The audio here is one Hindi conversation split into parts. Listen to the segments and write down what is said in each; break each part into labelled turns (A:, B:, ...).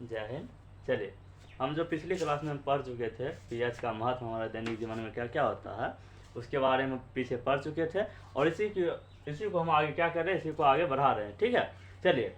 A: जय हिंद। चलिए, हम जो पिछली क्लास में हम पढ़ चुके थे पीएच का महत्व हमारे दैनिक जीवन में क्या क्या होता है उसके बारे में पीछे पढ़ चुके थे, और इसी को हम आगे क्या कर रहे हैं, इसी को आगे बढ़ा रहे हैं। ठीक है, चलिए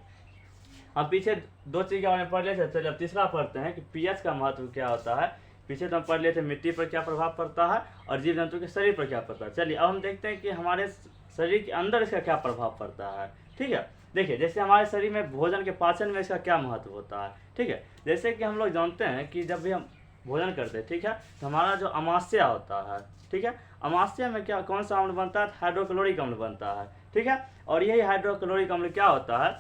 A: हम पीछे दो चीज़ के बारे में पढ़ लिए थे, चलिए अब तीसरा पढ़ते हैं कि पीएच का महत्व क्या होता है। पीछे तो हम पढ़ लिए थे मिट्टी पर क्या प्रभाव पड़ता है और जीव जंतु के शरीर पर क्या पड़ता है। चलिए अब हम देखते हैं कि हमारे शरीर के अंदर इसका क्या प्रभाव पड़ता है। ठीक है, देखिए जैसे हमारे शरीर में भोजन के पाचन में इसका क्या महत्व होता है। ठीक है, जैसे कि हम लोग जानते हैं कि जब भी हम भोजन करते हैं, ठीक है, तो हमारा जो अमाशय होता है, ठीक है, अमाशय में क्या कौन सा अम्ल बनता है, हाइड्रोक्लोरिक अम्ल बनता है। ठीक है, और यही हाइड्रोक्लोरिक अम्ल क्या होता है,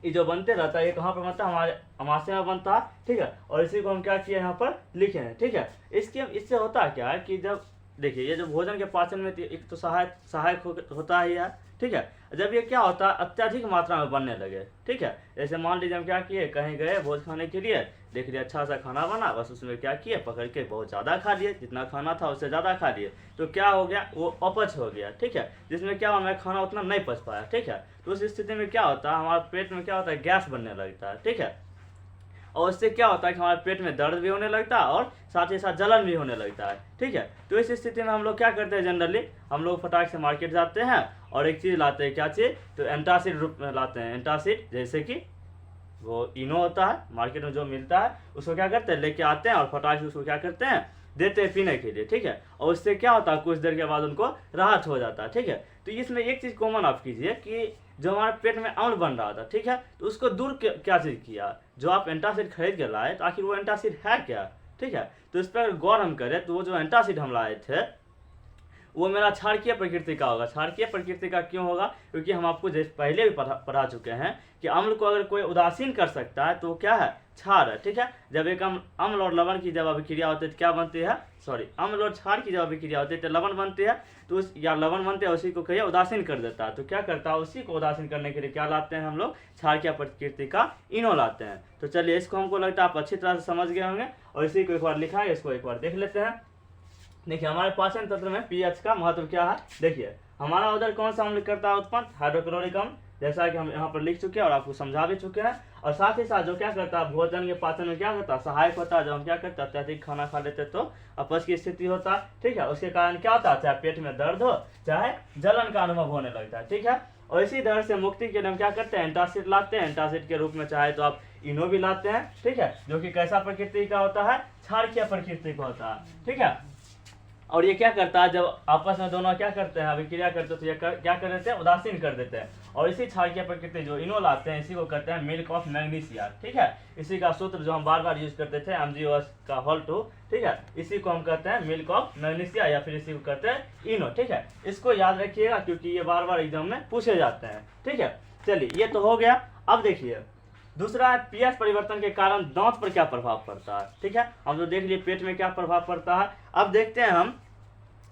A: ये जो बनते रहता है ये कहाँ पर बनता है, हमारे अमाशय में बनता है। ठीक है, और इसी को हम क्या किए यहाँ पर लिखे हैं। ठीक है, इससे होता क्या है कि जब देखिए ये जो भोजन के पाचन में एक तो सहायक होता ही है। ठीक है, जब ये क्या होता है अत्यधिक मात्रा में बनने लगे, ठीक है, जैसे मान लीजिए हम क्या किए, कहीं गए भोज खाने के लिए, देख लिया अच्छा सा खाना बना, बस उसमें क्या किए, पकड़ के बहुत ज़्यादा खा लिए, जितना खाना था उससे ज़्यादा खा लिए, तो क्या हो गया, वो अपच हो गया। ठीक है, जिसमें क्या हमें खाना उतना नहीं पच पाया। ठीक है, तो उस स्थिति में क्या होता है, हमारे पेट में क्या होता है, गैस बनने लगता है। ठीक है, और उससे क्या होता है कि हमारे पेट में दर्द भी होने लगता है और साथ ही साथ जलन भी होने लगता है। ठीक है, तो इस स्थिति में हम लोग क्या करते हैं, जनरली हम लोग फटाक से मार्केट जाते हैं और एक चीज़ लाते हैं, क्या चीज़, तो एंटासिड रूप में लाते हैं। एंटासिड जैसे कि वो इनो होता है मार्केट में जो मिलता है, उसको क्या करते हैं, लेके आते हैं और फटाक से उसको क्या करते हैं, देते हैं पीने के लिए। ठीक है, और उससे क्या होता है, कुछ देर के बाद उनको राहत हो जाता है। ठीक है, तो इसमें एक चीज़ कॉमन आप कीजिए कि जो हमारे पेट में अम्ल बन रहा था, ठीक है, तो उसको दूर क्या चीज़ किया, जो आप एंटासिड खरीद के लाए, तो आखिर वो एंटासिड है क्या। ठीक है, तो इस पर गौर हम करें तो वो जो एंटासिड हम लाए थे वो मेरा क्षारकीय प्रकृति का होगा। क्षारकीय प्रकृति का क्यों होगा, क्योंकि हम आपको जैसे पहले भी पढ़ा चुके हैं कि अम्ल को अगर कोई उदासीन कर सकता है तो वो क्या है, क्षार है। ठीक है, जब एक अम्ल और लवण की जब अभिक्रिया होती है तो क्या बनती है, अम्ल और क्षार की जब अभिक्रिया होती है तो लवण बनती है, तो उस या लवण बनते हैं, उसी को कहिए उदासीन कर देता है। तो क्या करता है, उसी को उदासीन करने के लिए क्या लाते हैं हम लोग, क्षारकीय प्रकृति का इनो लाते हैं। तो चलिए इसको हमको लगता है आप अच्छी तरह से समझ गए होंगे, और इसी को एक बार लिखा है, इसको एक बार देख लेते हैं। देखिए हमारे पाचन तंत्र में पीएच का महत्व क्या है। देखिए हमारा उधर कौन सा अम्ल करता है उत्पन्न, हाइड्रोक्लोरिक अम्ल, जैसा कि हम यहाँ पर लिख चुके हैं और आपको समझा भी चुके हैं। और साथ ही साथ जो क्या करता है, भोजन के पाचन में क्या करता है, सहायक होता है। जब हम क्या करते हैं, अत्यधिक खाना खा लेते तो अपच की स्थिति होता है। ठीक है, उसके कारण क्या होता है, चाहे पेट में दर्द हो चाहे जलन का अनुभव होने लगता है। ठीक है, और इसी दर्द से मुक्ति के लिए हम क्या करते हैं, एंटासिड लाते हैं। एंटासिड के रूप में चाहे तो आप इनो भी लाते हैं। ठीक है, जो कि कैसा प्रकृति का होता है, क्षारकीय प्रकृति का होता है। ठीक है, और ये क्या करता है, जब आपस में दोनों क्या करते हैं, अभिक्रिया करते हैं, तो ये क्या कर देते हैं, उदासीन कर देते हैं। और इसी क्षारकीय प्रकृति जो इनो लाते हैं, इसी को कहते हैं मिल्क ऑफ मैग्नीशिया। ठीक है, इसी का सूत्र जो हम बार बार यूज करते थे, MgOH का होल 2, ठीक है, इसी को हम कहते हैं मिल्क ऑफ मैग्नीशिया, या फिर इसी को कहते हैं इनो। ठीक है, इसको याद रखिएगा क्योंकि ये बार बार एग्जाम में पूछे जाते हैं। ठीक है, चलिए ये तो हो गया। अब देखिए दूसरा है पीएच परिवर्तन के कारण दांत पर क्या प्रभाव पड़ता है। ठीक है, हम तो देख लिए पेट में क्या प्रभाव पड़ता है, अब देखते हैं हम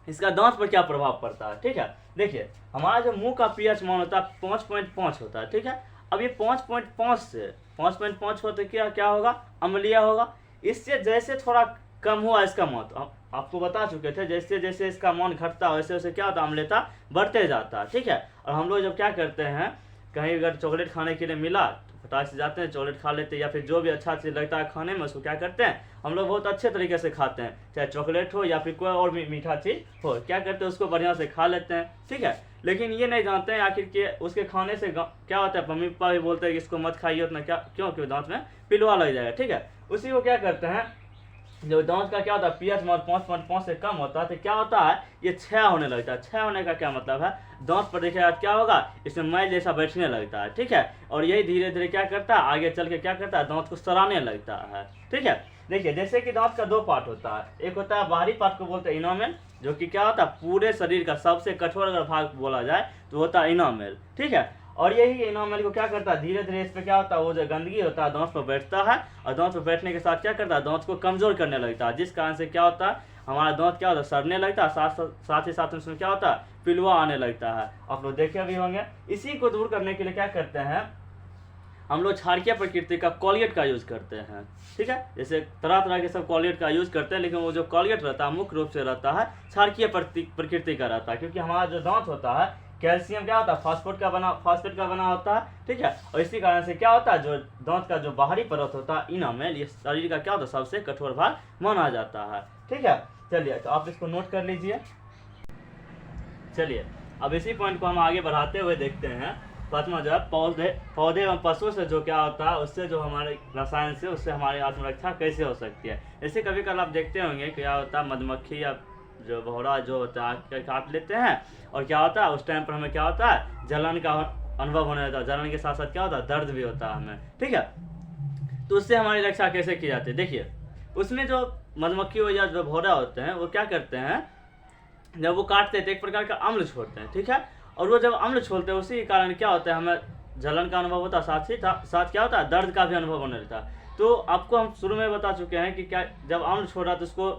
A: इसका दांत पर क्या प्रभाव पड़ता है। ठीक है, देखिए हमारा जो मुंह का पीएच मान होता है 5.5 होता है। ठीक है, अब ये 5.5 से 5.5 होते क्या होगा, अम्लीय होगा। इससे जैसे थोड़ा कम हुआ इसका मान, तो आपको बता चुके थे, जैसे जैसे इसका मान घटता है वैसे वैसे क्या होता है, अम्लता बढ़ते जाता है। ठीक है, और हम लोग जब क्या करते हैं, कहीं अगर चॉकलेट खाने के लिए मिला तो फटाक से जाते हैं चॉकलेट खा लेते हैं, या फिर जो भी अच्छा चीज़ लगता है खाने में उसको क्या करते हैं, हम लोग बहुत अच्छे तरीके से खाते हैं, चाहे चॉकलेट हो या फिर कोई और मीठा चीज़ हो, क्या करते हैं उसको बढ़िया से खा लेते हैं। ठीक है, लेकिन ये नहीं जानते हैं आखिर के उसके खाने से क्या होता है, मम्मी पापा भी बोलते हैं कि इसको मत खाइए उतना, क्या क्यों दांत में पिलवा लग जाएगा। ठीक है, उसी को क्या करते हैं, जो दांत का क्या होता है पीएच मान 5.5 से कम होता है तो क्या होता है, ये क्षय होने लगता है। क्षय होने का क्या मतलब है, दांत पर देखिएगा क्या होगा, इसमें मैल जैसा बैठने लगता है। ठीक है, और यही धीरे धीरे क्या करता है, आगे चल के क्या करता है, दांत को सड़ाने लगता है। ठीक है, देखिए जैसे कि दांत का दो पार्ट होता है, एक होता है बाहरी पार्ट को बोलते हैं इनामेल, जो कि क्या होता है पूरे शरीर का सबसे कठोर अगर भाग बोला जाए तो होता है इनामेल। ठीक है, और यही इनामेल को क्या करता है, धीरे धीरे इस पे क्या होता है, वो जो गंदगी होता है दांत पर बैठता है, और दांत पर बैठने के साथ क्या करता है, दांत को कमजोर करने लगता है, जिस कारण से क्या होता है, हमारा दांत क्या होता है, सड़ने लगता है, साथ ही साथ उसमें क्या होता है, पिलुआ आने लगता है। आप लोग देखे भी होंगे। इसी को दूर करने के लिए क्या करते हैं, हम लोग क्षारकीय प्रकृति का कॉलगेट का यूज करते हैं। ठीक है, जैसे तरह तरह के सब कॉलगेट का यूज करते हैं, लेकिन वो जो कॉलगेट रहता है मुख्य रूप से रहता है क्षारकीय प्रकृति का रहता है, क्योंकि हमारा जो दांत होता है कैल्शियम क्या होता है, फास्फेट का बना होता है, ठीक है। और इसी कारण से क्या होता है, जो दांत का जो बाहरी परत होता है इनामेल, ये शरीर का क्या होता है सबसे कठोर भाग माना जाता है, ठीक है। चलिए तो आप इसको नोट कर लीजिए। चलिए अब इसी पॉइंट को हम आगे बढ़ाते हुए देखते हैं। पांचवा जो है पौधे एवं पशुओं से जो क्या होता है, उससे जो हमारे रसायन से उससे हमारी आत्मरक्षा कैसे हो सकती है। जैसे कभी कल आप देखते होंगे क्या होता है, मधुमक्खी या जो भौरा जो होता है काट लेते हैं, और क्या होता है उस टाइम पर हमें क्या होता है, जलन का अनुभव होने लगता है। जलन के साथ साथ क्या होता है, दर्द भी होता है हमें, ठीक है। तो उससे हमारी रक्षा कैसे की जाती है, देखिए उसमें जो मधुमक्खी हो या जो भौरा होते हैं वो क्या करते हैं, जब वो काटते हैं तो एक प्रकार का अम्ल छोड़ते हैं, ठीक है। और वो जब अम्ल छोड़ते हैं उसी के कारण क्या होता है, हमें जलन का अनुभव होता है, साथ क्या होता है, दर्द का भी अनुभव होने लगता है। तो आपको हम शुरू में बता चुके हैं कि क्या जब अम्ल छोड़ा तो उसको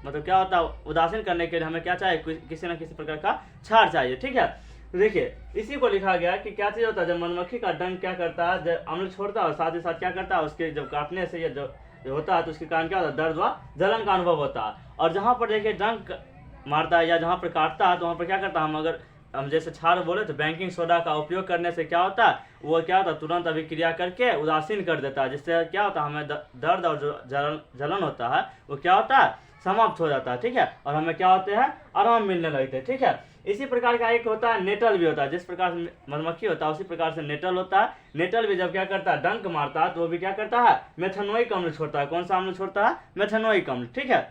A: मतलब क्या होता है, उदासीन करने के लिए हमें क्या चाहिए, किसी न किसी प्रकार का क्षार चाहिए, ठीक है। तो देखिए इसी को लिखा गया कि क्या चीज होता है, जब मधुमक्खी का डंक क्या करता है, जब अम्ल छोड़ता है और साथ ही साथ क्या करता है, उसके जब काटने से या जो होता है तो उसके कारण क्या होता है, दर्द व जलन का अनुभव होता है। और जहाँ पर देखिए डंक मारता है या जहाँ पर काटता है तो वहाँ पर क्या करता है, हम जैसे क्षार बोले तो बेकिंग सोडा का उपयोग करने से क्या होता है, वो क्या होता है तुरंत अभिक्रिया करके उदासीन कर देता है, जिससे क्या होता है हमें दर्द और जो जलन होता है वो क्या होता है, समाप्त हो जाता है, ठीक है। और हमें क्या होते हैं, आराम मिलने लगते हैं, ठीक है। इसी प्रकार का एक होता है नेटल भी होता है, जिस प्रकार से मधुमक्खी होता है उसी प्रकार से नेटल होता है। नेटल भी जब क्या करता है, डंक मारता है तो वो भी क्या करता है, मेथनोइक अम्ल छोड़ता है। कौन सा अम्ल छोड़ता है, मेथनोइक अम्ल, ठीक है।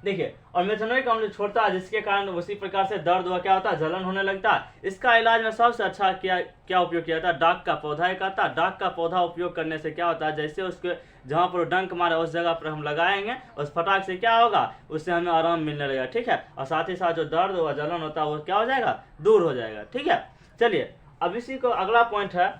A: देखिए और मेथनोइक अम्ल छोड़ता है, जिसके कारण उसी प्रकार से दर्द हुआ क्या होता है, जलन होने लगता है। इसका इलाज में सबसे अच्छा क्या उपयोग किया जाता है, डाक का पौधा एक आता है। डाक का पौधा उपयोग करने से क्या होता है, जैसे उसके जहाँ पर डंक मारे उस जगह पर हम लगाएंगे, उस फटाक से क्या होगा, उससे हमें आराम मिलने लगेगा, ठीक है। और साथ ही साथ जो दर्द व जलन होता है वो क्या हो जाएगा, दूर हो जाएगा, ठीक है। चलिए अब इसी को अगला पॉइंट है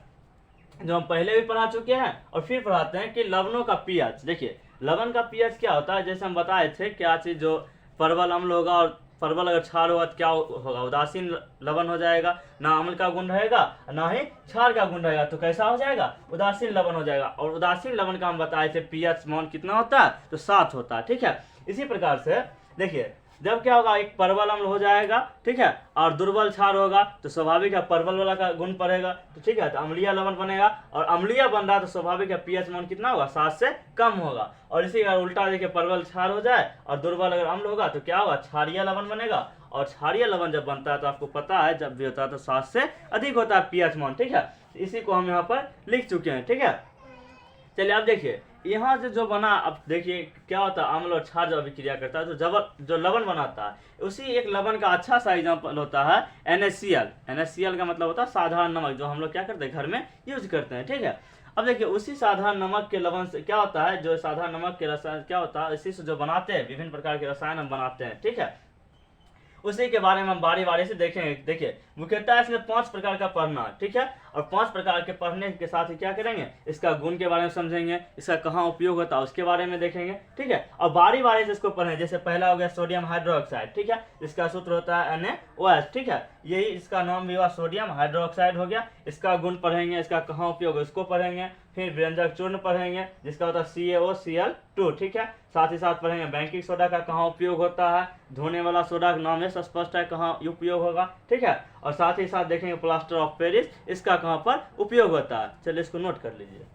A: जो हम पहले भी पढ़ा चुके हैं और फिर पढ़ाते हैं कि लवणों का पीएच। देखिए लवण का पीएच क्या होता है, जैसे हम बताए थे क्या चीज, जो परवल अम्ल होगा और परवल अगर क्षार होगा तो क्या होगा, उदासीन लवण हो जाएगा, ना अम्ल का गुण रहेगा ना ही क्षार का गुण रहेगा, तो कैसा हो जाएगा, उदासीन लवण हो जाएगा। और उदासीन लवण का हम बताए थे पीएच मान कितना होता है, तो 7 होता है, ठीक है। इसी प्रकार से देखिए जब क्या होगा, एक परवल अम्ल हो जाएगा, ठीक है, और दुर्बल क्षार होगा तो स्वाभाविक है परवल वाला का गुण पड़ेगा, तो ठीक है, तो अम्लीय लवण बनेगा। और अम्लीय बन रहा तो स्वाभाविक है पीएच मान कितना होगा, 7 से कम होगा। और इसी अगर उल्टा देखिए परवल क्षार हो जाए और दुर्बल अगर अम्ल होगा तो क्या होगा, क्षारीय लवण बनेगा। और क्षारीय लवण जब बनता है तो आपको पता है जब भी होता है तो 7 से अधिक होता है पीएच मान, ठीक है। इसी को हम यहाँ पर लिख चुके हैं, ठीक है। चलिए अब देखिए यहाँ से जो बना, अब देखिए क्या होता है, अम्ल और क्षार जो अभिक्रिया करता है तो जो लवण बनाता है, उसी एक लवण का अच्छा सा एग्जाम्पल होता है NaCl। NaCl का मतलब होता है साधारण नमक, जो हम लोग क्या करते हैं घर में यूज करते हैं, ठीक है। अब देखिए उसी साधारण नमक के लवण से क्या होता है, जो साधारण नमक के रसायन क्या होता है, इसी से जो बनाते हैं विभिन्न प्रकार के रसायन हम बनाते हैं, ठीक है। उसी के बारे में हम बारी बारी से देखेंगे। देखिए मुख्यतः इसमें 5 प्रकार का पढ़ना, ठीक है। और 5 प्रकार के पढ़ने के साथ ही क्या करेंगे, इसका गुण के बारे में समझेंगे, इसका कहाँ उपयोग होता है उसके बारे में देखेंगे, ठीक है। और बारी बारी से इसको पढ़ें। जैसे पहला हो गया सोडियम हाइड्रोक्साइड, ठीक है, इसका सूत्र होता है NaOH, ठीक है। यही इसका नाम भी हुआ सोडियम हाइड्रोक्साइड हो गया। इसका गुण पढ़ेंगे, इसका कहाँ उपयोग है उसको पढ़ेंगे। फिर व्यंजक चूर्ण पढ़ेंगे जिसका होता है CaOCl2, ठीक है। साथ ही साथ पढ़ेंगे बेकिंग सोडा का कहाँ उपयोग होता है, धोने वाला सोडा का नाम है स्पष्ट है कहाँ उपयोग होगा, ठीक है। और साथ ही साथ देखेंगे प्लास्टर ऑफ पेरिस, इसका कहाँ पर उपयोग होता है। चलिए इसको नोट कर लीजिए।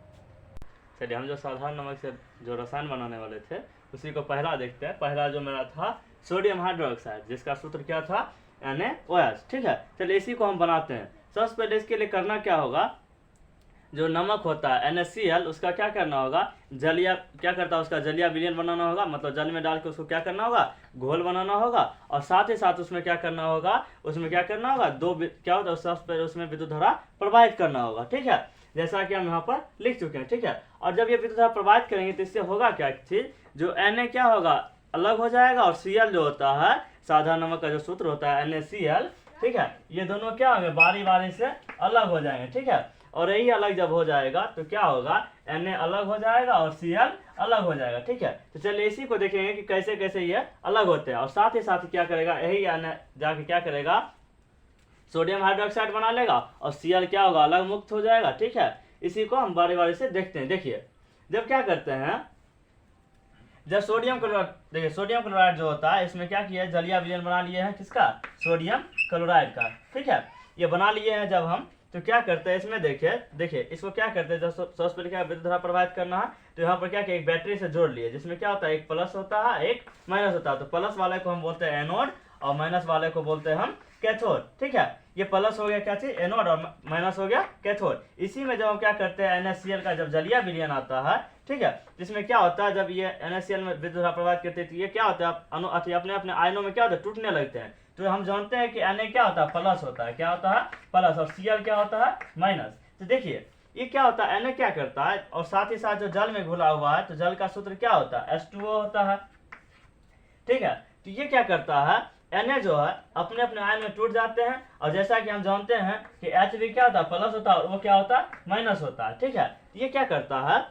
A: चलिए हम जो साधारण नमक से जो रसायन बनाने वाले थे उसी को पहला देखते हैं। पहला जो मेरा था सोडियम हाइड्रोक्साइड, जिसका सूत्र क्या था, NaOH, ठीक है। चलिए इसी को हम बनाते हैं। सबसे पहले इसके लिए करना क्या होगा, जो नमक होता है NaCl, उसका क्या करना होगा, जलिया क्या करता है, उसका जलिया विलयन बनाना होगा, मतलब जल में डाल के उसको क्या करना होगा, घोल बनाना होगा। और साथ ही साथ उसमें क्या करना होगा, क्या होता है सबसे उसमें विद्युत धारा प्रवाहित करना होगा, ठीक है, जैसा कि हम यहाँ पर लिख चुके हैं, ठीक है। और जब ये विद्युत धारा प्रवाहित करेंगे तो इससे होगा क्या चीज, जो Na क्या होगा, अलग हो जाएगा, और Cl जो होता है साधारण नमक का जो सूत्र होता है NaCl, ठीक है, ये दोनों क्या होंगे, बारी बारी से अलग हो जाएंगे, ठीक है। और यही अलग जब हो जाएगा तो क्या होगा, Na अलग हो जाएगा और Cl अलग हो जाएगा, ठीक है। तो चलिए इसी को देखेंगे कि कैसे कैसे ये अलग होते हैं। और साथ ही क्या करेगा, यही जाके क्या करेगा, सोडियम हाइड्रोक्साइड बना लेगा और Cl क्या होगा, अलग मुक्त हो जाएगा, ठीक है। इसी को हम बारी बारी से देखते हैं। देखिए जब क्या करते हैं, जब सोडियम क्लोराइड, देखिए सोडियम क्लोराइड जो होता है इसमें क्या किया है, जलिया विलयन बना लिए हैं, किसका, सोडियम क्लोराइड का, ठीक है। ये बना लिए हैं जब हम, तो क्या करते हैं इसमें देखिए इसको क्या करते हैं, जब सबसे पहले क्या विद्युत धारा प्रवाहित करना है, तो यहाँ पर क्या किया, एक बैटरी से जोड़ लिए, जिसमें क्या होता है, एक प्लस होता है एक माइनस होता है। तो प्लस वाले को हम बोलते हैं एनोड और माइनस वाले को बोलते हैं हम कैथोड, ठीक है। ये प्लस हो गया क्या चीज, एनोड, और माइनस हो गया कैथोड। इसी में जब हम क्या करते हैं NaCl का जब जलीय विलयन आता है, ठीक है, जिसमें क्या होता है, जब ये NaCl में विद्युत धारा प्रवाहित करते हैं तो ये क्या होता है, अपने अपने आयनों में क्या होता है, टूटने लगते हैं। तो हम जानते हैं कि Na क्या होता है, प्लस होता है, क्या होता है, प्लस, और Cl क्या होता है, माइनस। तो देखिए ये क्या होता है, Na क्या करता है, और साथ ही साथ जो जल में घुला हुआ है, तो जल का सूत्र क्या होता है, H2O होता है, ठीक है। तो ये क्या करता है, Na जो है अपने अपने आयन में टूट जाते हैं, और जैसा कि हम जानते हैं कि H भी क्या होता है, प्लस होता है, और वो क्या होता है, माइनस होता है, ठीक है। तो ये क्या करता है,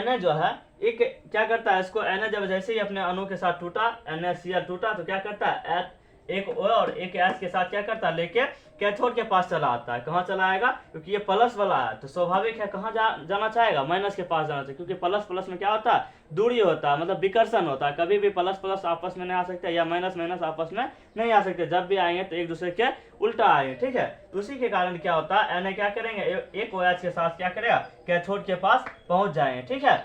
A: Na जो है एक क्या करता है, इसको Na जब जैसे ही अपने अणु के साथ टूटा, NaCl टूटा, तो क्या करता है, एक O और एक H के साथ क्या करता है, लेके कैथोड के पास चला आता है। कहाँ चला आएगा, क्योंकि ये प्लस वाला है, तो स्वाभाविक है कहाँ जाना चाहेगा, माइनस के पास जाना चाहिए, क्योंकि प्लस प्लस में क्या होता है, दूरी होता है, मतलब विकर्षण होता है। कभी भी प्लस प्लस आपस में नहीं आ सकते, या माइनस माइनस आपस में नहीं आ सकते, जब भी आएंगे तो एक दूसरे के उल्टा आएंगे, ठीक है। तो उसी के कारण क्या होता है, Na क्या करेंगे, एक OH के साथ क्या करेगा, कैथोड के पास पहुंच जाएंगे, ठीक है।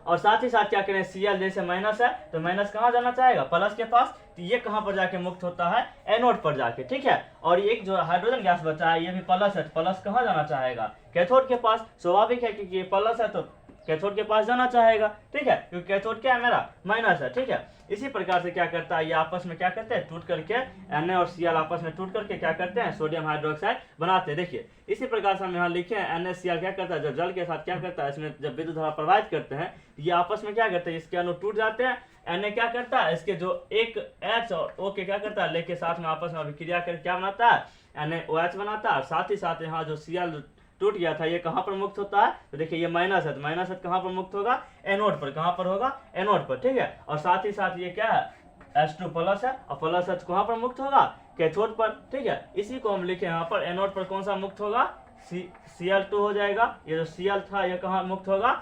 A: और साथ ही साथ क्या करें, Cl जैसे माइनस है, तो माइनस कहाँ जाना चाहेगा, प्लस के पास, तो ये कहाँ पर जाके मुक्त होता है, एनोड पर जाके, ठीक है। और एक जो हाइड्रोजन गैस बचा है, ये भी प्लस है, प्लस कहाँ जाना चाहेगा, कैथोड के पास। स्वाभाविक है क्योंकि ये प्लस है तो कैथोड के पास जाना चाहेगा, ठीक है, क्योंकि कैथोड क्या है, मेरा माइनस है, ठीक है। इसी प्रकार से क्या करता है, ये आपस में क्या करते हैं, टूट करके Na और Cl आपस में टूट करके क्या करते हैं, सोडियम हाइड्रोक्साइड बनाते हैं। देखिए इसी प्रकार से हम यहाँ लिखे हैं, NaCl क्या करता है, जब जल के साथ क्या करता है, इसमें जब विद्युत धारा प्रवाहित करते हैं, ये आपस में क्या करते हैं, इसके अणु टूट जाते हैं। Na क्या करता है, इसके जो एक H और O के क्या करता है, लेके साथ में आपस में अभिक्रिया करके क्या बनाता है, NaOH बनाता है। और साथ ही साथ यहाँ जो Cl टूट गया था, ये कहाँ पर मुक्त होता है, तो देखिए ये माइनस है, तो माइनस है कहाँ पर मुक्त होगा, एनोड पर। कहाँ पर होगा, एनोड पर, ठीक है। और साथ ही साथ ये क्या है, H2 प्लस है, और प्लस H कहाँ पर मुक्त होगा, कैथोड पर, ठीक है। इसी को हम लिखे यहाँ पर, एनोड पर कौन सा मुक्त होगा, Cl2 हो जाएगा। ये जो Cl था ये कहाँ मुक्त होगा,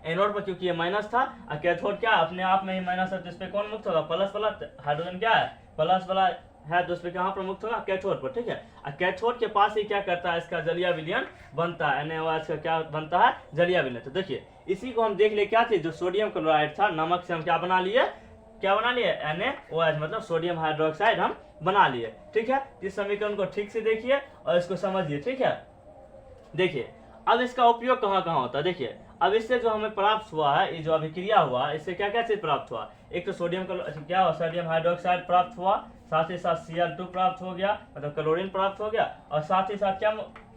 A: एनोड पर, क्योंकि ये माइनस था, और कैथोड क्या अपने आप में ही माइनस है, तो इस पे कौन मुक्त होगा, प्लस वाला हाइड्रोजन क्या है, प्लस वाला है, तो उस पे कहाँ पर मुक्त होगा, कैथोड पर, ठीक है। और कैथोड के पास ही क्या करता है, इसका जलीय विलयन बनता है, NaOH का क्या बनता है, जलीय विलयन। तो देखिए इसी को हम देख ले, क्या चीज, जो सोडियम क्लोराइड था, नमक से हम क्या बना लिए, NaOH, मतलब सोडियम हाइड्रोक्साइड हम बना लिए, ठीक है। इस समीकरण को ठीक से देखिए और इसको समझिए, ठीक है। देखिए अब इसका उपयोग कहाँ कहाँ होता है, देखिए अब इससे जो हमें प्राप्त हुआ है, ये जो अभिक्रिया हुआ, इससे क्या क्या चीज प्राप्त हुआ, एक तो सोडियम क्या हुआ, सोडियम हाइड्रोक्साइड प्राप्त हुआ, साथ ही साथ Cl2 प्राप्त हो गया, मतलब क्लोरीन प्राप्त हो गया, और साथ ही साथ क्या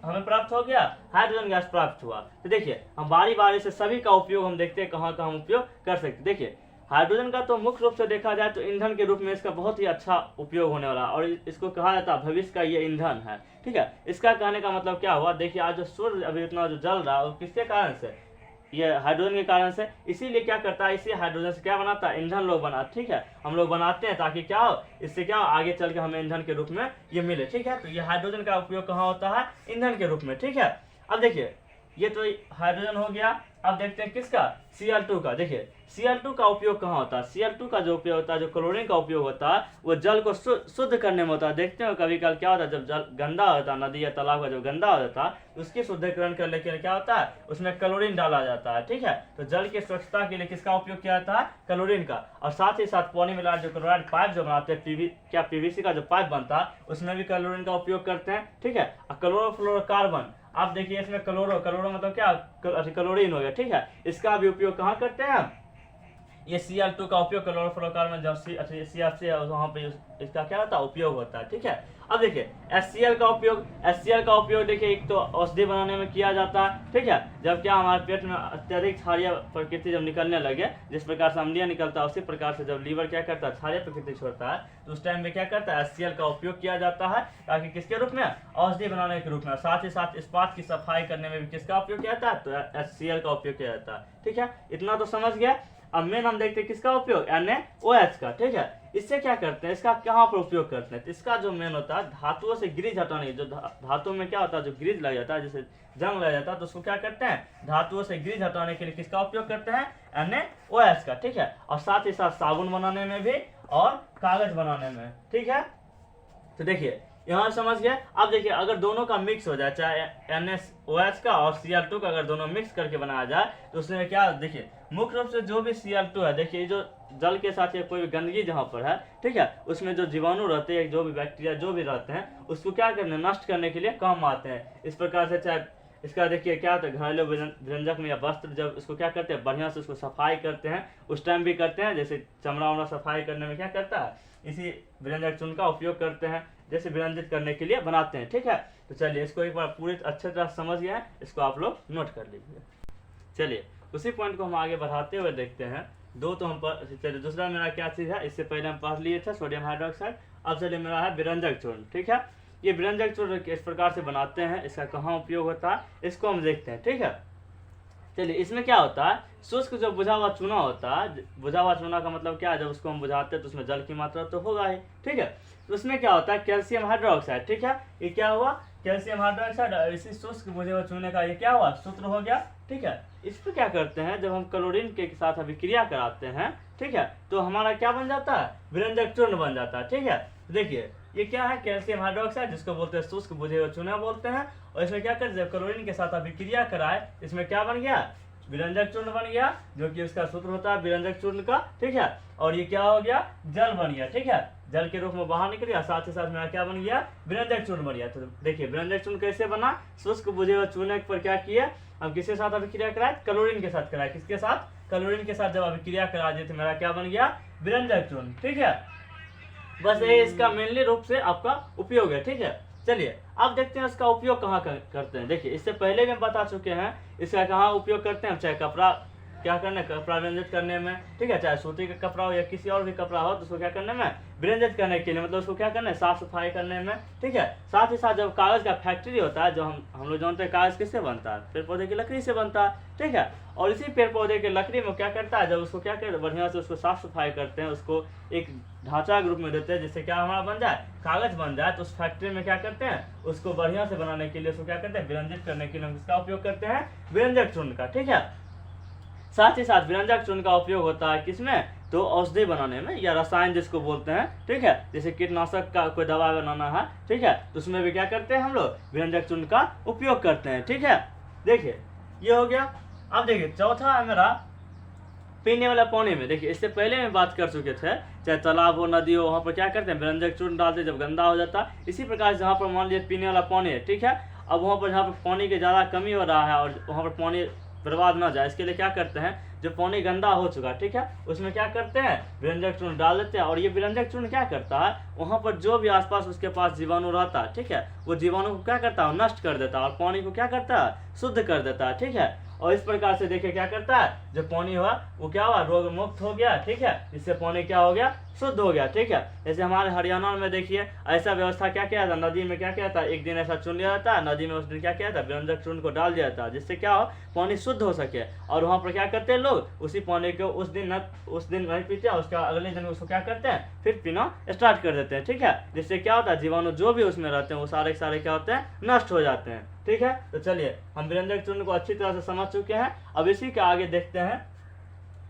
A: हमें प्राप्त हो गया, हाइड्रोजन गैस प्राप्त हुआ। तो देखिए हम बारी बारी से सभी का उपयोग हम देखते हैं कहाँ कहाँ उपयोग कर सकते। देखिए हाइड्रोजन का तो मुख्य रूप से देखा जाए तो ईंधन के रूप में इसका बहुत ही अच्छा उपयोग होने वाला, और इसको कहा जाता है भविष्य का ये ईंधन है, ठीक है। इसका कहने का मतलब क्या हुआ, देखिए आज जो सूर्य अभी इतना जो जल रहा है वो किसके कारण से, ये हाइड्रोजन के कारण से। इसीलिए क्या करता है, इसी हाइड्रोजन से क्या बनाता है, ईंधन लोग बनाते, ठीक है, हम लोग बनाते हैं, ताकि क्या हो, इससे क्या हो, आगे चल के हमें ईंधन के रूप में ये मिले, ठीक है। तो ये हाइड्रोजन का उपयोग कहाँ होता है, ईंधन के रूप में, ठीक है। अब देखिए ये तो हाइड्रोजन हो गया, अब देखते हैं किसका, Cl2 का। देखिए Cl2 का उपयोग कहाँ होता है, Cl2 का जो उपयोग होता है, जो क्लोरीन का उपयोग होता है, वो जल को शुद्ध करने में होता है। देखते हो कभी कल क्या होता है, जब जल गंदा होता है, नदी या तालाब का जब गंदा हो जाता है, उसकी शुद्धिकरण करने के लिए क्या होता है, उसमें क्लोरीन डाला जाता है, ठीक है। तो जल की स्वच्छता के लिए किसका उपयोग किया जाता है, क्लोरीन का। और साथ ही साथ पानी मिला जो क्लोराइड पाइप जो बनाते हैं, PVC का जो पाइप बनता है, उसमें भी क्लोरीन का उपयोग करते हैं, ठीक है। और क्लोरोफ्लोरोकार्बन, आप देखिए इसमें क्लोरो मतलब क्या, क्लोरीन हो गया, ठीक है। इसका भी उपयोग कहाँ करते हैं हम, ये Cl2 का उपयोग क्लोरोफ्लोरोकार्बन जब CFC है वहाँ पे इसका क्या होता है, उपयोग होता है, ठीक है। अब देखिए HCl का उपयोग देखिए एक तो औषधि बनाने में किया जाता है, ठीक है। जब क्या हमारे पेट में अत्यधिक क्षारीय प्रकृति जब निकलने लगे, जिस प्रकार से अम्लीय निकलता है, उसी प्रकार से जब लीवर क्या करता है, क्षारीय प्रकृति छोड़ता है, तो उस टाइम में क्या करता है, HCl का उपयोग किया जाता है, ताकि किसके रूप में, औषधि बनाने के रूप में। साथ ही साथ इस्पात की सफाई करने में भी किसका उपयोग किया जाता है, तो HCl का उपयोग किया जाता है, ठीक है। इतना तो समझ गया। अब मेन हम देखते हैं किसका उपयोग, NaOH का, ठीक है। इससे क्या करते हैं, इसका कहाँ पर उपयोग करते हैं, तो इसका जो मेन होता है धातुओं से ग्रीज हटाने, जो धातु में क्या होता है, जो ग्रीज लग जाता है, जैसे जंग लग जाता है, तो उसको क्या करते हैं, धातुओं से ग्रीज हटाने के लिए किसका उपयोग करते हैं, NaOH का, ठीक है। और साथ ही साथ साबुन बनाने में भी और कागज बनाने में, ठीक है। तो देखिए यहाँ समझ गए। अब देखिए अगर दोनों का मिक्स हो जाए, चाहे NaOH का और Cl2 का अगर दोनों मिक्स करके बनाया जाए तो उसमें क्या, देखिए मुख्य रूप से जो भी Cl2 है, देखिए जो जल के साथ या कोई भी गंदगी जहाँ पर है, ठीक है, उसमें जो जीवाणु रहते हैं, जो भी बैक्टीरिया जो भी रहते हैं, उसको क्या करने, नष्ट करने के लिए काम आते हैं। इस प्रकार से चाहे इसका देखिए क्या होता है, घरेलू व्यंजक में या वस्त्र जब उसको क्या करते हैं, बढ़िया से उसको सफाई करते हैं, उस टाइम भी करते हैं, जैसे चमड़ा वमड़ा सफाई करने में क्या करता है, इसी व्यंजक चूर्ण का उपयोग करते हैं, जैसे व्यंजित करने के लिए बनाते हैं। ठीक है, तो चलिए इसको एक बार पूरी अच्छे तरह समझ गए हैं, इसको आप लोग नोट कर लीजिए। चलिए उसी पॉइंट को हम आगे बढ़ाते हुए देखते हैं। दो तो हम चलिए दूसरा मेरा क्या चीज़ है, इससे पहले हम पढ़ लिए थे सोडियम हाइड्रोक्साइड। अब चलिए मेरा है व्यंजक चूर्ण। ठीक है, ये व्यंजक चूर्ण इस प्रकार से बनाते हैं, इसका कहाँ उपयोग होता है इसको हम देखते हैं। ठीक है, चलिए इसमें क्या होता है, शुष्क जो बुझा हुआ चूना होता है, बुझा हुआ चूना का मतलब क्या है, जब उसको हम बुझाते हैं तो उसमें जल की मात्रा तो होगा ही। ठीक है, तो उसमें क्या होता है, कैल्शियम हाइड्रोक्साइड। ठीक है, ये क्या हुआ, कैल्शियम हाइड्रोक्साइड, और इसी शुष्क बुझे हुए चूने का ये क्या हुआ, सूत्र हो गया। ठीक है, इस पर क्या करते हैं, जब हम क्लोरीन के साथ अभिक्रिया कराते हैं, ठीक है, तो हमारा क्या बन जाता है, व्यंजक चूर्ण बन जाता है। ठीक है, देखिए ये क्या है, कैल्शियम हाइड्रोक्साइड, जिसको बोलते हैं शुष्क बुझे हुए चूना बोलते हैं, और इसमें क्या कर, जब क्लोरीन के साथ अभिक्रिया कराए, इसमें क्या बन गया, व्यंजक चूर्ण बन गया, जो कि उसका सूत्र होता है व्यंजक चूर्ण का। ठीक है, और ये क्या हो गया, जल बन गया। ठीक है, जल के रूप में बाहर निकल गया, साथ ही साथ मेरा क्या बन गया, व्यंजक चूर्ण बन गया। तो देखिए व्यंजक चूर्ण कैसे बना, शुष्क बुझे हुए चूने पर क्या किया, हम किसके साथ अभिक्रिया कराए, क्लोरीन के साथ कराए, किसके साथ, क्लोरीन के साथ जब अभिक्रिया करा दिए तो मेरा क्या बन गया, व्यंजक चूर्ण। ठीक है, बस ये इसका मेनली रूप से आपका उपयोग है। ठीक है, चलिए अब देखते हैं इसका उपयोग कहाँ करते हैं। देखिए इससे पहले भी हम बता चुके हैं इसका कहाँ उपयोग करते हैं, चाहे कपड़ा क्या करने, कपड़ा व्यंजित करने में, ठीक है, चाहे सूती का कपड़ा हो या किसी और भी कपड़ा हो, तो उसको क्या करने में, व्यंजित करने के लिए, मतलब उसको क्या करना है, साफ सफाई करने में। ठीक है, साथ ही साथ जब कागज का फैक्ट्री होता है, जो हम लोग जानते हैं कागज किससे बनता है, पेड़ पौधे की लकड़ी से बनता है। ठीक है, और इसी पेड़ पौधे के लकड़ी में क्या करता है, जब उसको क्या करते हैं, बढ़िया से उसको साफ सफाई करते हैं, उसको एक ढांचा के रूप में देते हैं, जिससे क्या हमारा बन जाए, कागज बन जाए, तो उस फैक्ट्री में क्या करते हैं, उसको बढ़िया से बनाने के लिए उसको क्या करते हैं, व्यंजित करने के लिए हम इसका उपयोग करते हैं, व्यंजक चूर्ण का। ठीक है, साथ ही साथ व्यंजक चूर्ण का उपयोग होता है किसमें, तो औषधि बनाने में या रसायन जिसको बोलते हैं। ठीक है, जैसे कीटनाशक का कोई दवा बनाना है, ठीक है, तो उसमें भी क्या करते हैं हम लोग, व्यंजक चूर्ण का उपयोग करते हैं। ठीक है, देखिए ये हो गया। अब देखिए चौथा है मेरा पीने वाला पानी में। देखिए इससे पहले में बात कर चुके थे, चाहे तालाब हो, नदी हो, वहाँ पर क्या करते हैं, व्यंजक चूर्ण डालते हैं, जब गंदा हो जाता है। इसी प्रकार से जहाँ पर मान लीजिए पीने वाला पानी है, ठीक है, अब वहाँ पर जहाँ पर पानी की ज़्यादा कमी हो रहा है और वहाँ पर पानी बर्बाद ना जाए, इसके लिए क्या करते हैं, जो पानी गंदा हो चुका, ठीक है, उसमें क्या करते हैं, व्यंजक चूर्ण डाल देते हैं। और ये व्यंजक चूर्ण क्या करता है, वहाँ पर जो भी आसपास उसके पास जीवाणु रहता है, ठीक है, वो जीवाणु को क्या करता है, नष्ट कर देता है, और पानी को क्या करता है, शुद्ध कर देता है। ठीक है, और इस प्रकार से देखिए क्या करता है, जो पानी हुआ वो क्या हुआ, रोग मुक्त हो गया। ठीक है, इससे पानी क्या हो गया, शुद्ध हो गया। ठीक है, जैसे हमारे हरियाणा में देखिए ऐसा व्यवस्था क्या किया था, नदी में क्या किया था, एक दिन ऐसा चुन लिया जाता है, नदी में उस दिन क्या किया था, व्यंजक चूर्ण को डाल दिया था, जिससे क्या हो, पानी शुद्ध हो सके। और वहाँ पर क्या करते हैं लोग, उसी पानी को उस दिन नहीं पीते, उसका अगले दिन उसको क्या करते हैं, फिर पीना स्टार्ट कर देते हैं। ठीक है, जिससे क्या होता है, जीवाणु जो भी उसमें रहते हैं वो सारे सारे क्या होते हैं, नष्ट हो जाते हैं। ठीक है, तो चलिए हम व्यंजक चूर्ण को अच्छी तरह से समझ चुके हैं। अब इसी के आगे देखते हैं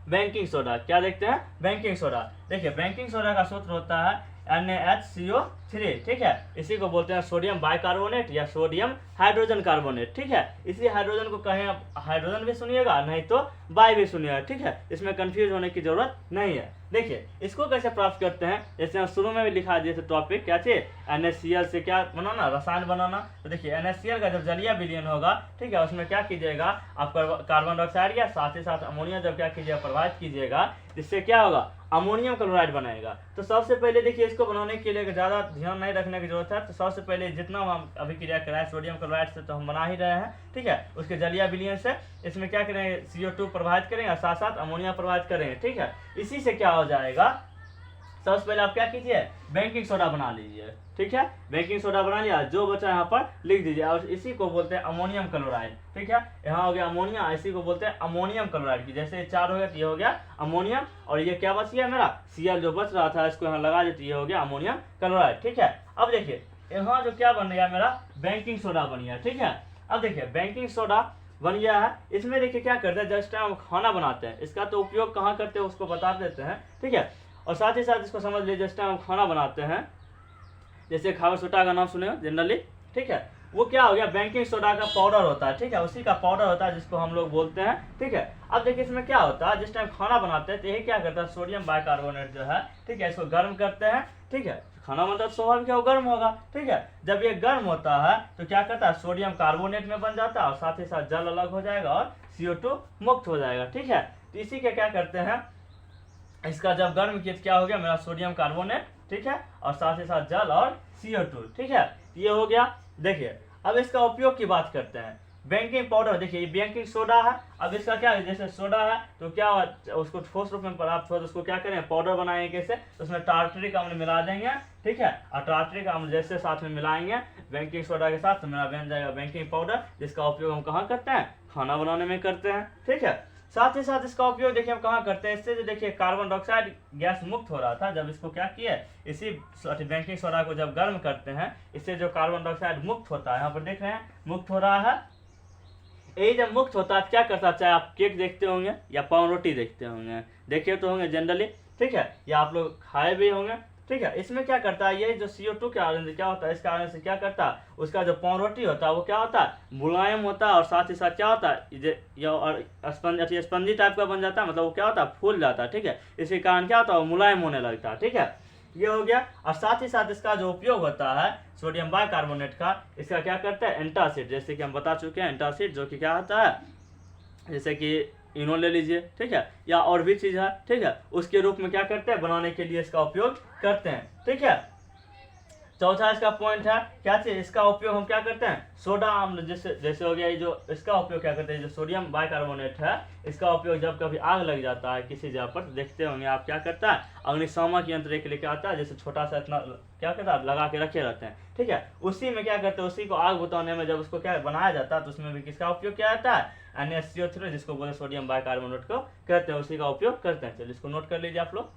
A: बेकिंग सोडा। क्या देखते हैं, बेकिंग सोडा। देखिए बेकिंग सोडा का सूत्र होता है NaHCO3। ठीक है, इसी को बोलते हैं सोडियम बाइकार्बोनेट या सोडियम हाइड्रोजन कार्बोनेट। ठीक है, इसी हाइड्रोजन को कहीं आप हाइड्रोजन भी सुनिएगा, नहीं तो बाई भी सुनिएगा। ठीक है, इसमें कंफ्यूज होने की जरूरत नहीं है। देखिए इसको कैसे प्राप्त करते हैं, जैसे हम शुरू में भी लिखा दिए थे टॉपिक, क्या चाहिए, NaCl से क्या बनाना, रसायन बनाना। तो देखिए NaCl का जब जलीय विलयन होगा, ठीक है, उसमें क्या कीजिएगा, आप कार्बन डाइऑक्साइड या साथ ही साथ अमोनिया जब क्या कीजिएगा, प्रवाहित कीजिएगा, जिससे क्या होगा, अमोनियम क्लोराइड बनेगा। तो सबसे पहले देखिए इसको बनाने के लिए ज़्यादा ध्यान नहीं रखने की जरूरत है। तो सबसे पहले जितना हम अभिक्रिया कराएं सोडियम क्लोराइड से, तो हम बना ही रहे हैं। ठीक है, उसके जलीय विलयन से इसमें क्या करेंगे, CO2 प्रवाहित करेंगे और साथ साथ अमोनिया प्रवाहित करेंगे। ठीक है, इसी से क्या हो जाएगा, सबसे पहले आप क्या कीजिए, बेकिंग सोडा बना लीजिए। ठीक है, बेकिंग सोडा बना लिया, जो बचा यहाँ पर लिख दीजिए, और इसी को बोलते हैं अमोनियम क्लोराइड। ठीक है, यहाँ हो गया अमोनिया, इसी को बोलते हैं अमोनियम क्लोराइड की। जैसे 4 हो गया तो ये हो गया अमोनियम, और ये क्या बच गया मेरा, Cl जो बच रहा था, इसको यहाँ लगा देते, ये हो गया अमोनियम क्लोराइड। ठीक है, अब देखिए यहाँ जो क्या बन गया मेरा, बेकिंग सोडा बन गया। ठीक है, अब देखिए बेकिंग सोडा बन गया है, इसमें देखिए क्या करते हैं, जस्ट हम खाना बनाते हैं, इसका तो उपयोग कहाँ करते हैं उसको बता देते हैं। ठीक है, और साथ ही साथ इसको समझ लीजिए, जस्ट हम खाना बनाते हैं, जैसे खाबर सोडा का नाम सुने हो जनरली, ठीक है, वो क्या हो गया, बेकिंग सोडा का पाउडर होता है, ठीक है, उसी का पाउडर होता है जिसको हम लोग बोलते हैं, ठीक है। अब देखिए इसमें क्या होता है, जिस टाइम खाना बनाते हैं तो यही क्या करता है, सोडियम बाइकार्बोनेट जो है, ठीक है, इसको गर्म करते हैं, ठीक है, खाना बनता है तो स्वाभाविक है वो गर्म होगा, ठीक है। जब ये गर्म होता है तो क्या करता है, सोडियम कार्बोनेट में बन जाता है और साथ ही साथ जल अलग हो जाएगा और CO2 मुक्त हो जाएगा, ठीक है। तो इसी के क्या करते हैं, इसका जब गर्म किया तो क्या हो गया, मेरा सोडियम कार्बोनेट, ठीक है, और साथ ही साथ जल और CO2, ठीक है, ये हो गया। देखिए अब इसका उपयोग की बात करते हैं, बेकिंग पाउडर, देखिए ये बेकिंग सोडा है, अब इसका क्या है, जैसे सोडा है तो क्या उसको ठोस रूप में प्राप्त हो तो उसको क्या करें, पाउडर बनाएंगे कैसे, तो उसमें टार्टरिक अम्ल मिला देंगे, ठीक है, और टार्टरिक अम्ल जैसे साथ में मिलाएंगे बेकिंग सोडा के साथ तो मेरा बन जाएगा बेकिंग पाउडर, जिसका उपयोग हम कहाँ करते हैं, खाना बनाने में करते हैं, ठीक है। साथ ही साथ इसका उपयोग देखिए हम कहाँ करते हैं, इससे जो देखिए कार्बन डाइऑक्साइड गैस मुक्त हो रहा था, जब इसको क्या किया, इसी बेकिंग सोडा को जब गर्म करते हैं इससे जो कार्बन डाइऑक्साइड मुक्त होता है, यहाँ पर देख रहे हैं मुक्त हो रहा है, यही जब मुक्त होता है क्या करता है, चाहे आप केक देखते होंगे या पाव रोटी देखते होंगे, देखे तो होंगे जनरली, ठीक है, या आप लोग खाए भी होंगे, ठीक है, इसमें क्या करता है, ये जो CO2 के कारण से क्या होता है, इस कारण से क्या करता है, उसका जो पाव रोटी होता है वो क्या होता है, मुलायम होता है और साथ ही साथ क्या होता है, ये स्पंजी टाइप का बन जाता है, मतलब वो क्या होता है, फूल जाता है, ठीक है, इसके कारण क्या होता है, वो मुलायम होने लगता है, ठीक है, ये हो गया। और साथ ही साथ इसका जो उपयोग होता है सोडियम बाइकार्बोनेट का, इसका क्या करता है, एंटासिड, जैसे कि हम बता चुके हैं, एंटासिड जो कि क्या होता है, जैसे कि इनो ले लीजिए, ठीक है, या और भी चीज है, ठीक है, उसके रूप में क्या करते हैं, बनाने के लिए इसका उपयोग करते हैं, ठीक है। चौथा इसका पॉइंट है क्या चीज, इसका उपयोग हम क्या करते हैं, सोडा अम्ल, जैसे जैसे हो गया ये जो इसका उपयोग क्या करते हैं, जो सोडियम बाइकार्बोनेट है इसका उपयोग जब कभी आग लग जाता है किसी जगह पर, देखते होंगे आप क्या करता है, अग्निशामक यंत्र के लिए क्या आता है, जैसे छोटा सा इतना क्या करता है, लगा के रखे रहते हैं, ठीक है, उसी में क्या करते हैं, उसी को आग बुताने में जब उसको क्या बनाया जाता है तो उसमें भी किसका उपयोग किया जाता है, NaCO3, जिसको बोले सोडियम बाइकार्बोनेट को कहते हैं, उसी का उपयोग करते हैं। चलिए इसको नोट कर लीजिए आप लोग।